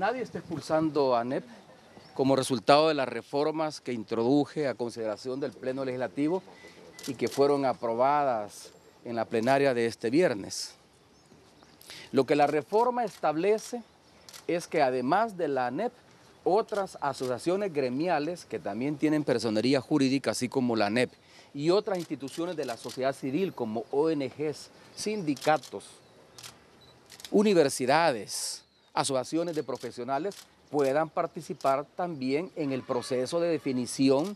Nadie está expulsando a ANEP como resultado de las reformas que introduje a consideración del Pleno Legislativo y que fueron aprobadas en la plenaria de este viernes. Lo que la reforma establece es que además de la ANEP, otras asociaciones gremiales que también tienen personería jurídica, así como la ANEP, y otras instituciones de la sociedad civil como ONGs, sindicatos, universidades, asociaciones de profesionales, puedan participar también en el proceso de definición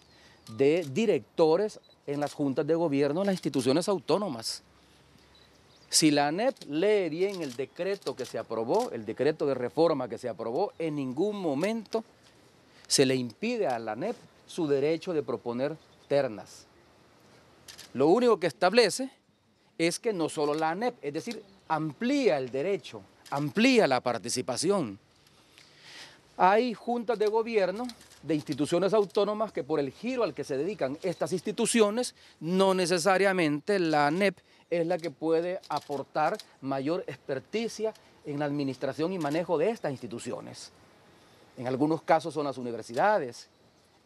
de directores en las juntas de gobierno de las instituciones autónomas. Si la ANEP lee bien el decreto que se aprobó, el decreto de reforma que se aprobó, en ningún momento se le impide a la ANEP su derecho de proponer ternas. Lo único que establece es que no solo la ANEP, es decir, amplía el derecho, amplía la participación. Hay juntas de gobierno de instituciones autónomas que por el giro al que se dedican estas instituciones, no necesariamente la ANEP es la que puede aportar mayor experticia en la administración y manejo de estas instituciones. En algunos casos son las universidades,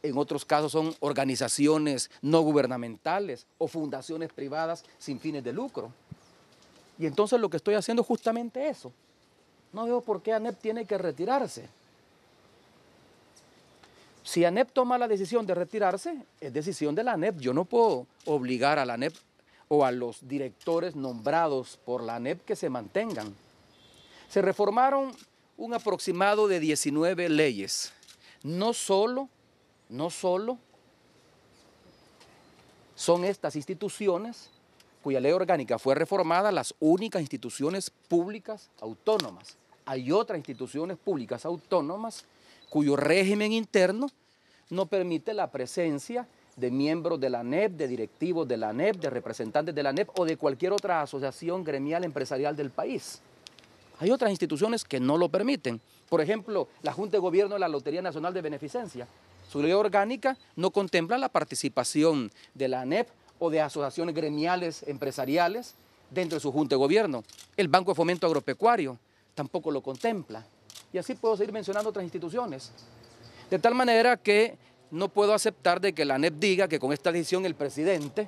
en otros casos son organizaciones no gubernamentales o fundaciones privadas sin fines de lucro. Y entonces lo que estoy haciendo es justamente eso. No veo por qué ANEP tiene que retirarse. Si ANEP toma la decisión de retirarse, es decisión de la ANEP. Yo no puedo obligar a la ANEP o a los directores nombrados por la ANEP que se mantengan. Se reformaron un aproximado de 19 leyes. No solo son estas instituciones cuya ley orgánica fue reformada las únicas instituciones públicas autónomas. Hay otras instituciones públicas autónomas cuyo régimen interno no permite la presencia de miembros de la ANEP, de directivos de la ANEP, de representantes de la ANEP o de cualquier otra asociación gremial empresarial del país. Hay otras instituciones que no lo permiten. Por ejemplo, la Junta de Gobierno de la Lotería Nacional de Beneficencia. Su ley orgánica no contempla la participación de la ANEP o de asociaciones gremiales empresariales dentro de su Junta de Gobierno. El Banco de Fomento Agropecuario tampoco lo contempla. Y así puedo seguir mencionando otras instituciones. De tal manera que no puedo aceptar de que la ANEP diga que con esta decisión el presidente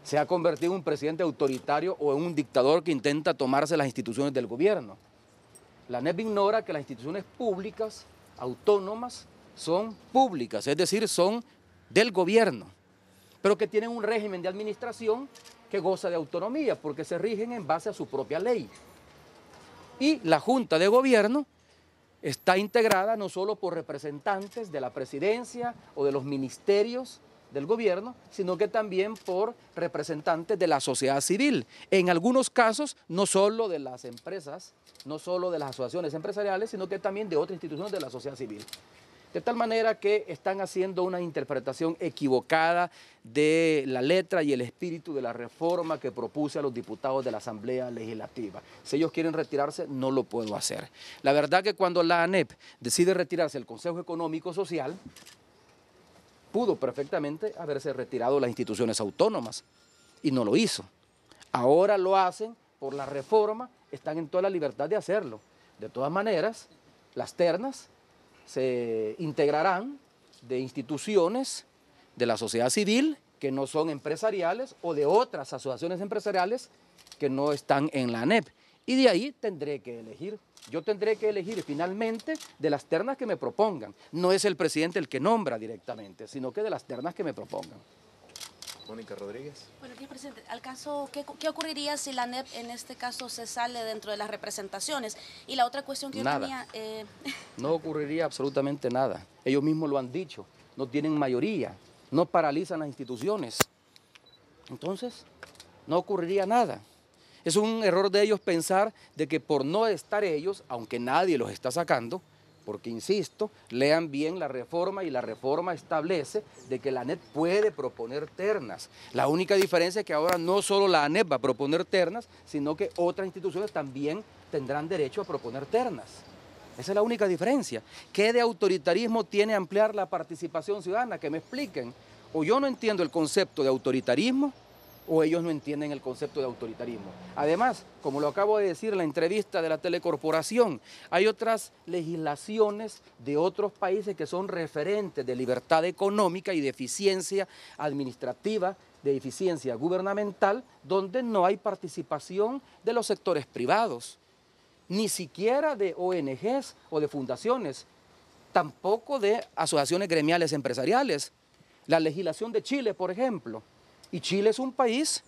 se ha convertido en un presidente autoritario o en un dictador que intenta tomarse las instituciones del gobierno. La ANEP ignora que las instituciones públicas, autónomas, son públicas, es decir, son del gobierno, pero que tienen un régimen de administración que goza de autonomía porque se rigen en base a su propia ley. Y la Junta de Gobierno está integrada no solo por representantes de la presidencia o de los ministerios del gobierno, sino que también por representantes de la sociedad civil. En algunos casos, no solo de las empresas, no solo de las asociaciones empresariales, sino que también de otras instituciones de la sociedad civil. De tal manera que están haciendo una interpretación equivocada de la letra y el espíritu de la reforma que propuse a los diputados de la Asamblea Legislativa. Si ellos quieren retirarse, no lo puedo hacer. La verdad que cuando la ANEP decide retirarse del Consejo Económico Social, pudo perfectamente haberse retirado las instituciones autónomas y no lo hizo. Ahora lo hacen por la reforma, están en toda la libertad de hacerlo. De todas maneras, las ternas se integrarán de instituciones de la sociedad civil que no son empresariales o de otras asociaciones empresariales que no están en la ANEP. Y de ahí tendré que elegir. Yo tendré que elegir finalmente de las ternas que me propongan. No es el presidente el que nombra directamente, sino que de las ternas que me propongan. Mónica Rodríguez. Bueno, señor presidente, al caso, ¿qué ocurriría si la ANEP en este caso se sale dentro de las representaciones? Y la otra cuestión que yo tenía... No ocurriría absolutamente nada. Ellos mismos lo han dicho. No tienen mayoría. No paralizan las instituciones. Entonces, no ocurriría nada. Es un error de ellos pensar de que por no estar ellos, aunque nadie los está sacando, porque insisto, lean bien la reforma y la reforma establece de que la ANEP puede proponer ternas. La única diferencia es que ahora no solo la ANEP va a proponer ternas, sino que otras instituciones también tendrán derecho a proponer ternas. Esa es la única diferencia. ¿Qué de autoritarismo tiene ampliar la participación ciudadana? Que me expliquen. O yo no entiendo el concepto de autoritarismo, o ellos no entienden el concepto de autoritarismo. Además, como lo acabo de decir en la entrevista de la telecorporación, hay otras legislaciones de otros países que son referentes de libertad económica y de eficiencia administrativa, de eficiencia gubernamental, donde no hay participación de los sectores privados, ni siquiera de ONGs o de fundaciones, tampoco de asociaciones gremiales empresariales. La legislación de Chile, por ejemplo, y Chile es un país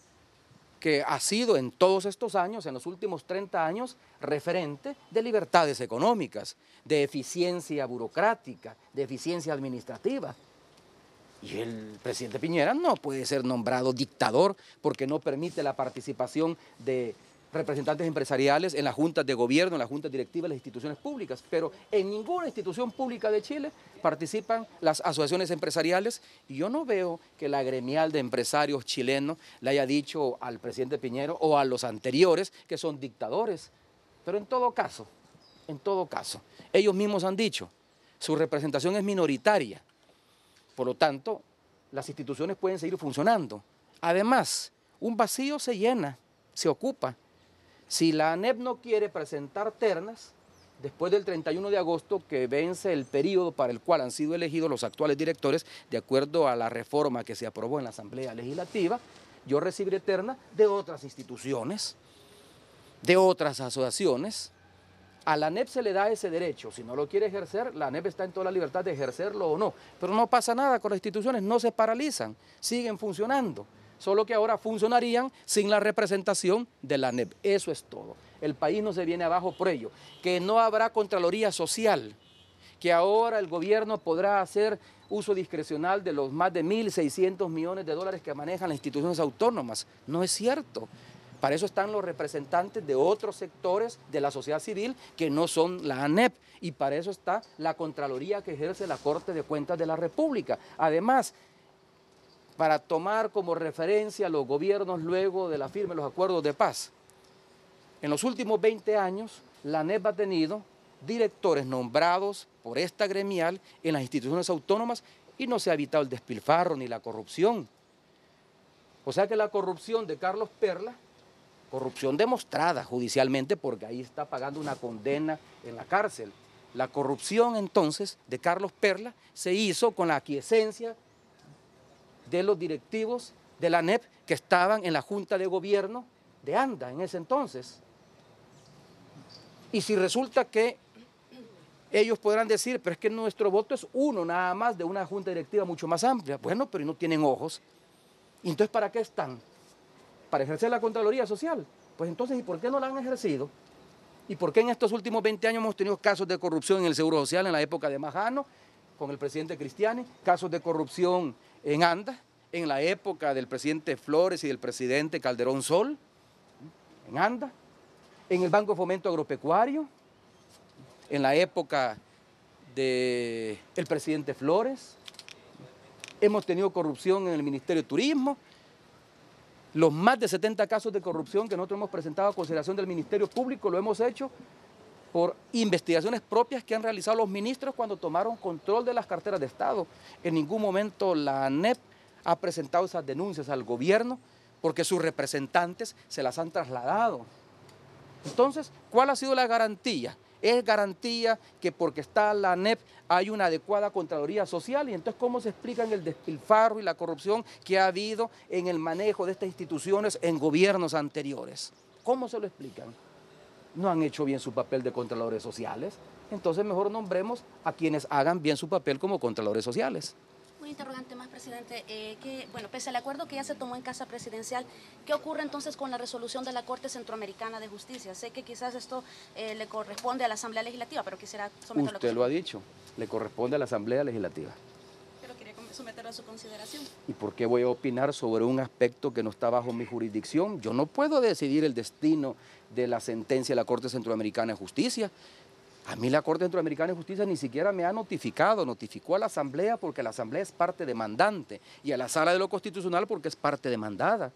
que ha sido en todos estos años, en los últimos 30 años, referente de libertades económicas, de eficiencia burocrática, de eficiencia administrativa. Y el presidente Piñera no puede ser nombrado dictador porque no permite la participación de representantes empresariales en las juntas de gobierno, en las juntas directivas de las instituciones públicas, pero en ninguna institución pública de Chile participan las asociaciones empresariales y yo no veo que la gremial de empresarios chilenos le haya dicho al presidente Piñera o a los anteriores que son dictadores, pero en todo caso, ellos mismos han dicho, su representación es minoritaria, por lo tanto, las instituciones pueden seguir funcionando. Además, un vacío se llena, se ocupa. Si la ANEP no quiere presentar ternas, después del 31 de agosto, que vence el periodo para el cual han sido elegidos los actuales directores, de acuerdo a la reforma que se aprobó en la Asamblea Legislativa, yo recibiré terna de otras instituciones, de otras asociaciones. A la ANEP se le da ese derecho, si no lo quiere ejercer, la ANEP está en toda la libertad de ejercerlo o no, pero no pasa nada con las instituciones, no se paralizan, siguen funcionando. Solo que ahora funcionarían sin la representación de la ANEP. Eso es todo. El país no se viene abajo por ello. Que no habrá Contraloría Social, que ahora el gobierno podrá hacer uso discrecional de los más de 1.600 millones de dólares que manejan las instituciones autónomas. No es cierto. Para eso están los representantes de otros sectores de la sociedad civil que no son la ANEP. Y para eso está la Contraloría que ejerce la Corte de Cuentas de la República. Además, para tomar como referencia los gobiernos luego de la firma de los acuerdos de paz. En los últimos 20 años, la ANEP ha tenido directores nombrados por esta gremial en las instituciones autónomas y no se ha evitado el despilfarro ni la corrupción. O sea que la corrupción de Carlos Perla, corrupción demostrada judicialmente porque ahí está pagando una condena en la cárcel. La corrupción entonces de Carlos Perla se hizo con la aquiescencia de los directivos de la ANEP que estaban en la Junta de Gobierno de ANDA en ese entonces. Y si resulta que ellos podrán decir, pero es que nuestro voto es uno nada más de una Junta Directiva mucho más amplia. Bueno, pero no tienen ojos. ¿Y entonces para qué están? ¿Para ejercer la Contraloría Social? Pues entonces, ¿y por qué no la han ejercido? ¿Y por qué en estos últimos 20 años hemos tenido casos de corrupción en el Seguro Social en la época de Majano, con el presidente Cristiani, casos de corrupción en ANDA, en la época del presidente Flores y del presidente Calderón Sol, en ANDA, en el Banco de Fomento Agropecuario, en la época del presidente Flores, hemos tenido corrupción en el Ministerio de Turismo, los más de 70 casos de corrupción que nosotros hemos presentado a consideración del Ministerio Público lo hemos hecho por investigaciones propias que han realizado los ministros cuando tomaron control de las carteras de Estado. En ningún momento la ANEP ha presentado esas denuncias al gobierno porque sus representantes se las han trasladado. Entonces, ¿cuál ha sido la garantía? Es garantía que porque está la ANEP hay una adecuada Contraloría Social y entonces ¿cómo se explican el despilfarro y la corrupción que ha habido en el manejo de estas instituciones en gobiernos anteriores? ¿Cómo se lo explican? No han hecho bien su papel de Contralores Sociales, entonces mejor nombremos a quienes hagan bien su papel como Contralores Sociales. Un interrogante más, presidente. Bueno, pese al acuerdo que ya se tomó en Casa Presidencial, ¿qué ocurre entonces con la resolución de la Corte Centroamericana de Justicia? Sé que quizás esto le corresponde a la Asamblea Legislativa, pero quisiera someterlo a Usted lo ha dicho, le corresponde a la Asamblea Legislativa. Pero quería someterlo a su consideración. ¿Y por qué voy a opinar sobre un aspecto que no está bajo mi jurisdicción? Yo no puedo decidir el destino de la sentencia de la Corte Centroamericana de Justicia. A mí la Corte Centroamericana de Justicia ni siquiera me ha notificado, notificó a la Asamblea porque la Asamblea es parte demandante y a la Sala de lo Constitucional porque es parte demandada.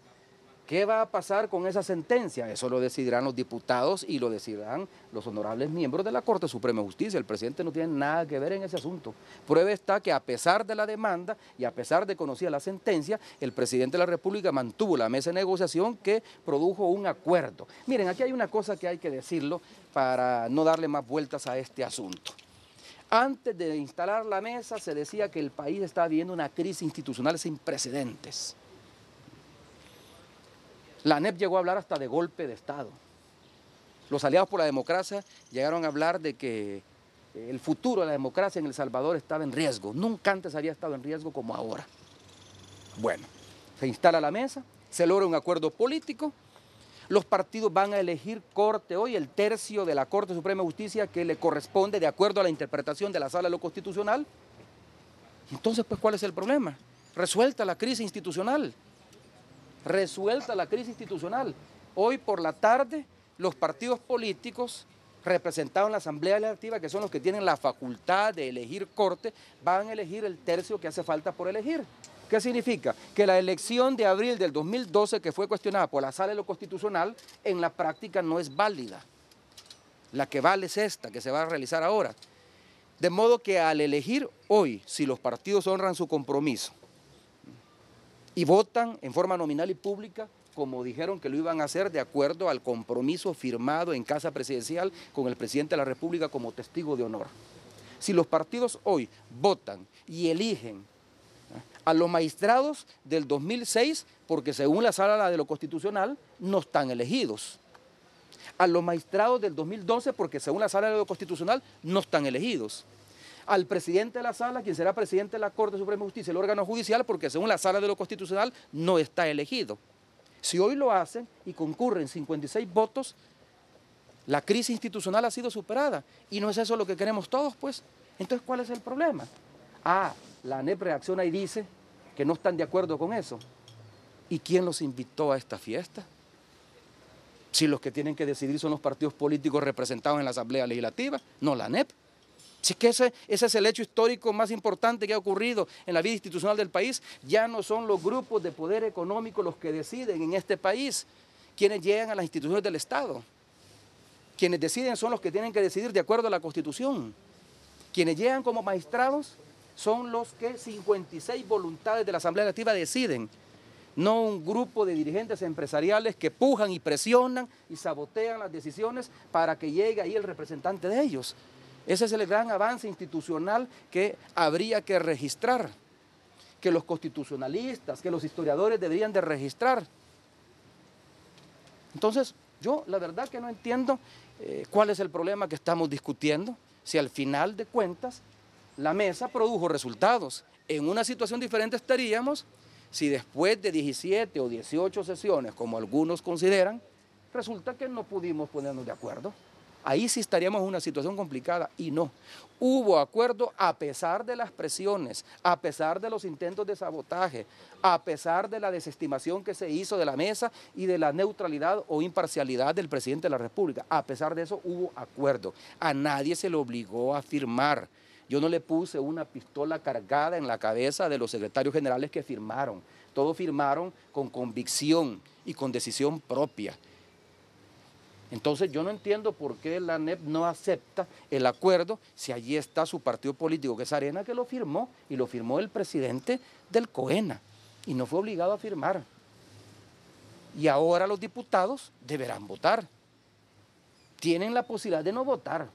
¿Qué va a pasar con esa sentencia? Eso lo decidirán los diputados y lo decidirán los honorables miembros de la Corte Suprema de Justicia. El presidente no tiene nada que ver en ese asunto. Prueba está que a pesar de la demanda y a pesar de conocida la sentencia, el presidente de la República mantuvo la mesa de negociación que produjo un acuerdo. Miren, aquí hay una cosa que hay que decirlo para no darle más vueltas a este asunto. Antes de instalar la mesa se decía que el país estaba viviendo una crisis institucional sin precedentes. La ANEP llegó a hablar hasta de golpe de Estado. Los aliados por la democracia llegaron a hablar de que el futuro de la democracia en El Salvador estaba en riesgo. Nunca antes había estado en riesgo como ahora. Bueno, se instala la mesa, se logra un acuerdo político, los partidos van a elegir corte hoy, el tercio de la Corte Suprema de Justicia que le corresponde de acuerdo a la interpretación de la Sala de lo Constitucional. Entonces, pues, ¿cuál es el problema? Resuelta la crisis institucional. Resuelta la crisis institucional. Hoy por la tarde los partidos políticos representados en la Asamblea Legislativa, que son los que tienen la facultad de elegir corte, van a elegir el tercio que hace falta por elegir. ¿Qué significa? Que la elección de abril del 2012 que fue cuestionada por la Sala de lo Constitucional en la práctica no es válida. La que vale es esta que se va a realizar ahora. De modo que al elegir hoy, si los partidos honran su compromiso y votan en forma nominal y pública, como dijeron que lo iban a hacer de acuerdo al compromiso firmado en Casa Presidencial con el presidente de la República como testigo de honor. Si los partidos hoy votan y eligen a los magistrados del 2006, porque según la Sala de lo Constitucional no están elegidos. A los magistrados del 2012, porque según la Sala de lo Constitucional no están elegidos. Al presidente de la Sala, quien será presidente de la Corte Suprema de Justicia, el órgano judicial, porque según la Sala de lo Constitucional no está elegido. Si hoy lo hacen y concurren 56 votos, la crisis institucional ha sido superada. Y no es eso lo que queremos todos, pues. Entonces, ¿cuál es el problema? La ANEP reacciona y dice que no están de acuerdo con eso. ¿Y quién los invitó a esta fiesta? Si los que tienen que decidir son los partidos políticos representados en la Asamblea Legislativa, no la ANEP. Si es que ese es el hecho histórico más importante que ha ocurrido en la vida institucional del país. Ya no son los grupos de poder económico los que deciden en este país quienes llegan a las instituciones del Estado. Quienes deciden son los que tienen que decidir de acuerdo a la Constitución. Quienes llegan como magistrados son los que 56 voluntades de la Asamblea Legislativa deciden, no un grupo de dirigentes empresariales que pujan y presionan y sabotean las decisiones para que llegue ahí el representante de ellos. Ese es el gran avance institucional que habría que registrar, que los constitucionalistas, que los historiadores deberían de registrar. Entonces, yo la verdad que no entiendo cuál es el problema que estamos discutiendo, si al final de cuentas la mesa produjo resultados. En una situación diferente estaríamos si después de 17 o 18 sesiones, como algunos consideran, resulta que no pudimos ponernos de acuerdo. Ahí sí estaríamos en una situación complicada y no. Hubo acuerdo a pesar de las presiones, a pesar de los intentos de sabotaje, a pesar de la desestimación que se hizo de la mesa y de la neutralidad o imparcialidad del presidente de la República. A pesar de eso hubo acuerdo. A nadie se le obligó a firmar. Yo no le puse una pistola cargada en la cabeza de los secretarios generales que firmaron. Todos firmaron con convicción y con decisión propia. Entonces yo no entiendo por qué la ANEP no acepta el acuerdo si allí está su partido político, que es Arena, que lo firmó, y lo firmó el presidente del COENA, y no fue obligado a firmar. Y ahora los diputados deberán votar. Tienen la posibilidad de no votar.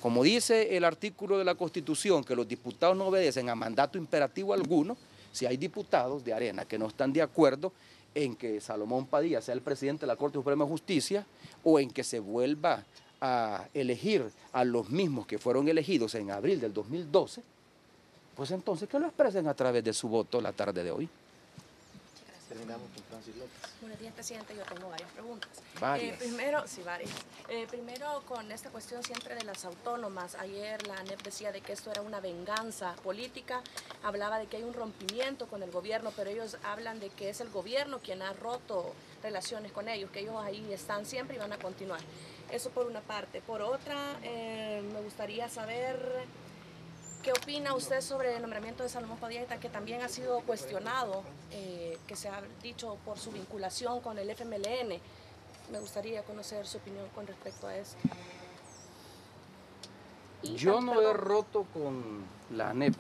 Como dice el artículo de la Constitución, que los diputados no obedecen a mandato imperativo alguno, si hay diputados de Arena que no están de acuerdo en que Salomón Padilla sea el presidente de la Corte Suprema de Justicia o en que se vuelva a elegir a los mismos que fueron elegidos en abril del 2012, pues entonces que lo expresen a través de su voto la tarde de hoy. Terminamos con Francis López. Buenos días, presidente. Yo tengo varias preguntas. Varias. Primero, con esta cuestión siempre de las autónomas. Ayer la ANEP decía de que esto era una venganza política. Hablaba de que hay un rompimiento con el gobierno, pero ellos hablan de que es el gobierno quien ha roto relaciones con ellos, que ellos ahí están siempre y van a continuar. Eso por una parte. Por otra, me gustaría saber ¿Qué opina usted sobre el nombramiento de Salomón Padilla, que también ha sido cuestionado, que se ha dicho por su vinculación con el FMLN? Me gustaría conocer su opinión con respecto a eso. Yo no he roto con la ANEP.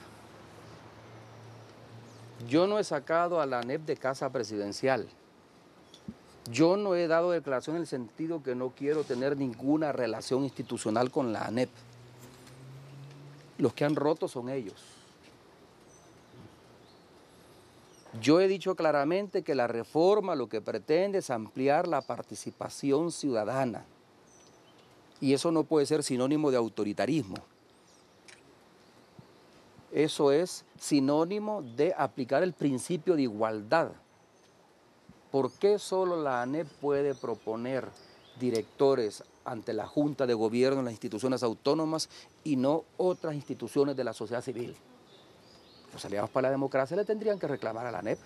Yo no he sacado a la ANEP de casa presidencial. Yo no he dado declaración en el sentido que no quiero tener ninguna relación institucional con la ANEP. Los que han roto son ellos. Yo he dicho claramente que la reforma lo que pretende es ampliar la participación ciudadana. Y eso no puede ser sinónimo de autoritarismo. Eso es sinónimo de aplicar el principio de igualdad. ¿Por qué solo la ANEP puede proponer directores ante la Junta de Gobierno en las instituciones autónomas y no otras instituciones de la sociedad civil? Los aliados para la democracia le tendrían que reclamar a la ANEP.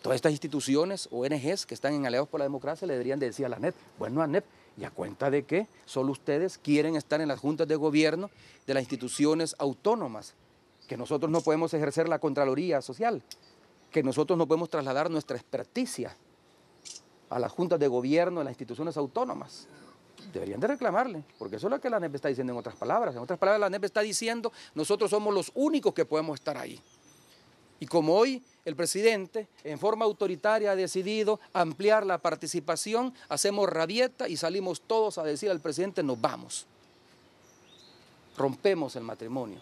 Todas estas instituciones, ONGs que están en Aliados por la Democracia, le deberían de decir a la ANEP, bueno, ANEP, ¿y a cuenta de qué? Solo ustedes quieren estar en las juntas de gobierno de las instituciones autónomas, que nosotros no podemos ejercer la Contraloría Social, que nosotros no podemos trasladar nuestra experticia a las juntas de gobierno de las instituciones autónomas. Deberían de reclamarle, porque eso es lo que la ANEP está diciendo en otras palabras. En otras palabras, la ANEP está diciendo, nosotros somos los únicos que podemos estar ahí. Y como hoy el presidente, en forma autoritaria, ha decidido ampliar la participación, hacemos rabieta y salimos todos a decir al presidente, nos vamos. Rompemos el matrimonio.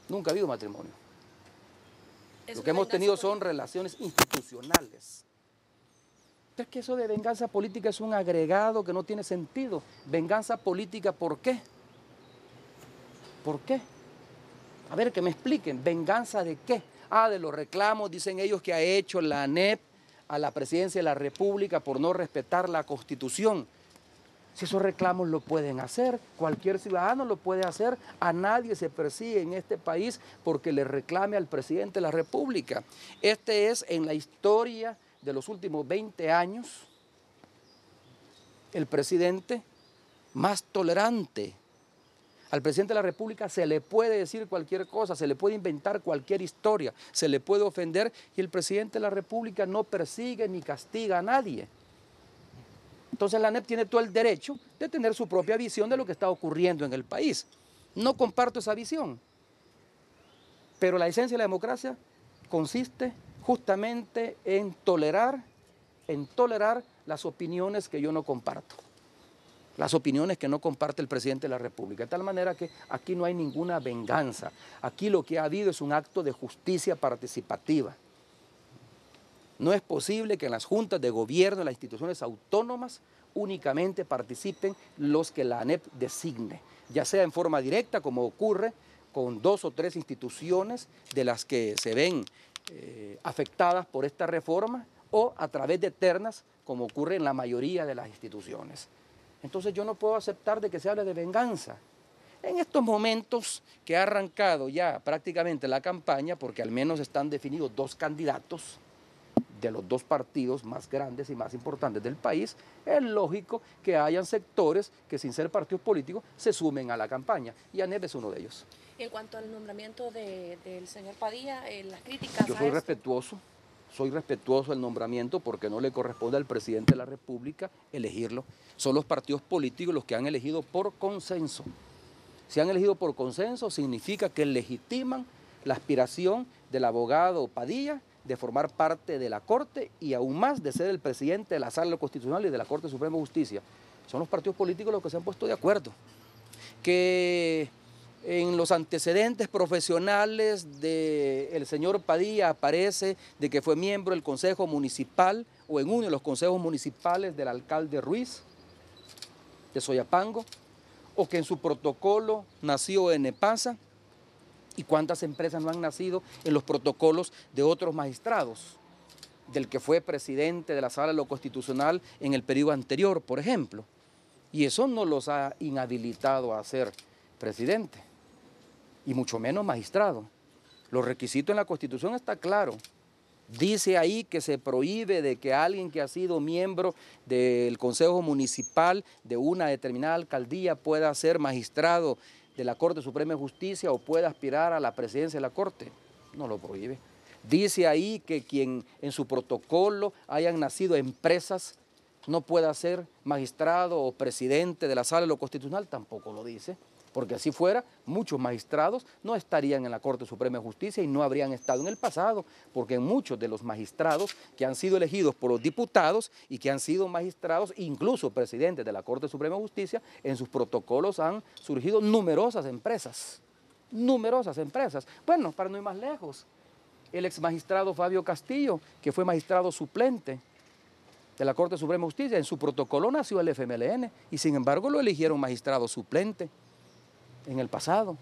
Nunca ha habido matrimonio. Lo que hemos tenido son relaciones institucionales. Es que eso de venganza política es un agregado que no tiene sentido. Venganza política, ¿por qué? ¿Por qué? A ver, que me expliquen. ¿Venganza de qué? Ah, de los reclamos, dicen ellos, que ha hecho la ANEP a la presidencia de la República por no respetar la Constitución. Si esos reclamos lo pueden hacer, cualquier ciudadano lo puede hacer, a nadie se persigue en este país porque le reclame al presidente de la República. Este es, en la historia de los últimos 20 años, el presidente más tolerante. Al presidente de la República se le puede decir cualquier cosa, se le puede inventar cualquier historia, se le puede ofender y el presidente de la República no persigue ni castiga a nadie. Entonces la ANEP tiene todo el derecho de tener su propia visión de lo que está ocurriendo en el país. No comparto esa visión, pero la esencia de la democracia consiste justamente en tolerar las opiniones que yo no comparto. Las opiniones que no comparte el presidente de la República, de tal manera que aquí no hay ninguna venganza. Aquí lo que ha habido es un acto de justicia participativa. No es posible que en las juntas de gobierno, en las instituciones autónomas, únicamente participen los que la ANEP designe, ya sea en forma directa, como ocurre con 2 o 3 instituciones de las que se ven afectadas por esta reforma, o a través de ternas, como ocurre en la mayoría de las instituciones. Entonces yo no puedo aceptar de que se hable de venganza. En estos momentos que ha arrancado ya prácticamente la campaña, porque al menos están definidos 2 candidatos de los 2 partidos más grandes y más importantes del país, es lógico que hayan sectores que sin ser partidos políticos se sumen a la campaña, y ANEP es uno de ellos. En cuanto al nombramiento del señor Padilla, las críticas Yo soy respetuoso del nombramiento porque no le corresponde al presidente de la República elegirlo. Son los partidos políticos los que han elegido por consenso. Si han elegido por consenso, significa que legitiman la aspiración del abogado Padilla de formar parte de la Corte y aún más de ser el presidente de la Sala Constitucional y de la Corte Suprema de Justicia. Son los partidos políticos los que se han puesto de acuerdo. Que en los antecedentes profesionales del señor Padilla aparece de que fue miembro del Consejo Municipal o en uno de los consejos municipales del alcalde Ruiz de Soyapango, o que en su protocolo nació en Nepasa. ¿Y cuántas empresas no han nacido en los protocolos de otros magistrados? Del que fue presidente de la Sala de lo Constitucional en el periodo anterior, por ejemplo. Y eso no los ha inhabilitado a ser presidente, y mucho menos magistrado. Los requisitos en la Constitución está claro. Dice ahí que se prohíbe de que alguien que ha sido miembro del Consejo Municipal de una determinada alcaldía pueda ser magistrado de la Corte Suprema de Justicia o puede aspirar a la presidencia de la Corte. No lo prohíbe. Dice ahí que quien en su protocolo hayan nacido empresas no pueda ser magistrado o presidente de la Sala de lo Constitucional, tampoco lo dice. Porque así fuera, muchos magistrados no estarían en la Corte Suprema de Justicia y no habrían estado en el pasado, porque muchos de los magistrados que han sido elegidos por los diputados y que han sido magistrados, incluso presidentes de la Corte Suprema de Justicia, en sus protocolos han surgido numerosas empresas. Bueno, para no ir más lejos, el ex magistrado Fabio Castillo, que fue magistrado suplente de la Corte Suprema de Justicia, en su protocolo nació el FMLN y sin embargo lo eligieron magistrado suplente en el pasado.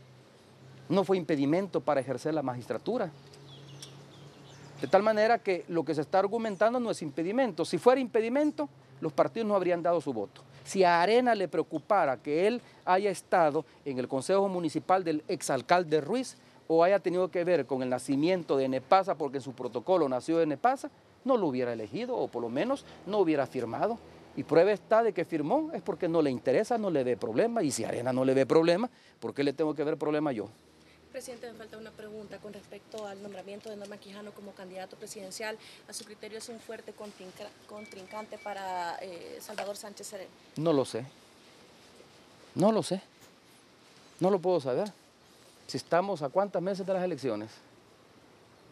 No fue impedimento para ejercer la magistratura. De tal manera que lo que se está argumentando no es impedimento. Si fuera impedimento, los partidos no habrían dado su voto. Si a Arena le preocupara que él haya estado en el Consejo Municipal del exalcalde Ruiz o haya tenido que ver con el nacimiento de Nepasa porque en su protocolo nació de Nepasa, no lo hubiera elegido o por lo menos no hubiera firmado. Y prueba está de que firmó, es porque no le interesa, no le ve problema. Y si Arena no le ve problema, ¿por qué le tengo que ver problema yo? Presidente, me falta una pregunta con respecto al nombramiento de Norman Quijano como candidato presidencial. ¿A su criterio es un fuerte contrincante para Salvador Sánchez Serén? No lo sé. No lo sé. No lo puedo saber. Si estamos a cuántos meses de las elecciones.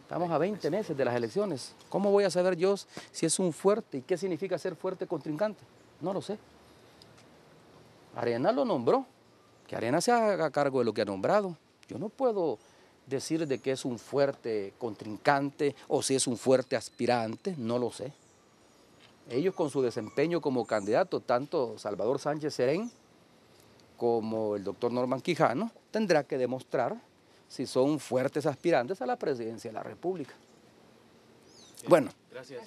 Estamos a 20 meses de las elecciones. ¿Cómo voy a saber yo si es un fuerte y qué significa ser fuerte contrincante? No lo sé. Arena lo nombró. Que Arena se haga cargo de lo que ha nombrado. Yo no puedo decir de que es un fuerte contrincante o si es un fuerte aspirante, no lo sé. Ellos con su desempeño como candidato, tanto Salvador Sánchez Serén como el doctor Norman Quijano, tendrá que demostrar si son fuertes aspirantes a la presidencia de la República. Bueno. Gracias,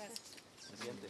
presidente.